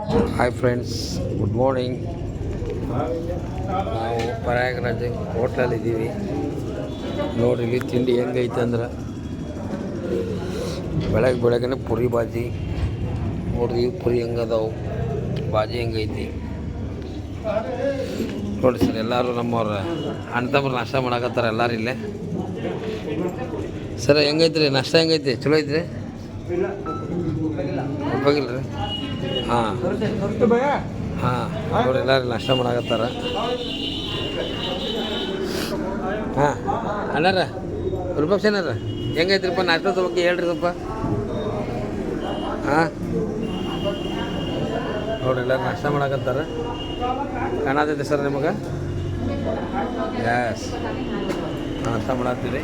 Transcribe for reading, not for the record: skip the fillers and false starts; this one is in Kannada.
Hi friends, good morning. ನಾವು ಪ್ರಯಾಗರಾಜ್ ಹೋಟ್ಲಲ್ಲಿದ್ದೀವಿ. ನೋಡ್ರಿ ಇಲ್ಲಿ ತಿಂಡಿ ಹೆಂಗೈತೆ ಅಂದ್ರೆ ಬೆಳಗ್ಗೆ ಪುರಿ ಬಾಜಿ ನೋಡ್ರಿ. ಪುರಿ ಹೆಂಗದಾವು, ಬಾಜಿ ಹೆಂಗೈತಿ ನೋಡಿ ಸರ್. ಎಲ್ಲರೂ ನಮ್ಮವ್ರ ಅಣ್ತಮ್ರು ನಾಷ್ಟ ಮಾಡಕತ್ತಾರ ಎಲ್ಲರೂ ಇಲ್ಲೇ. ಸರ್ ಹೆಂಗೈತ್ರಿ ನಾಷ್ಟ? ಹೆಂಗೈತಿ? ಚಲೋ ಐತ್ರಿ? ಉಪಯೋಗಿಲ್ಲ ರೀ? ಹಾಂ ಅವ್ರು ಎಲ್ಲರೂ ನಾಷ್ಟ ಮಾಡಕತ್ತಾರ. ಹಾಂ ಅಣ್ಣಾರ ರೂಪಾಕ್ಷನಾರ ಹೆಂಗೈತ್ರಿಪ್ಪ ನಾಷ್ಟದ ಬಗ್ಗೆ ಹೇಳ್ರಿ ಸ್ವಲ್ಪ. ಹಾಂ ನೋಡ್ರಿ ಎಲ್ಲರೂ ನಾಷ್ಟ ಮಾಡಕತ್ತಾರ. ಕಾಣತೈತೆ ಸರ್ ನಿಮಗೆ? ಎಸ್, ನಾಷ್ಟ ಮಾಡತ್ತೀರಿ.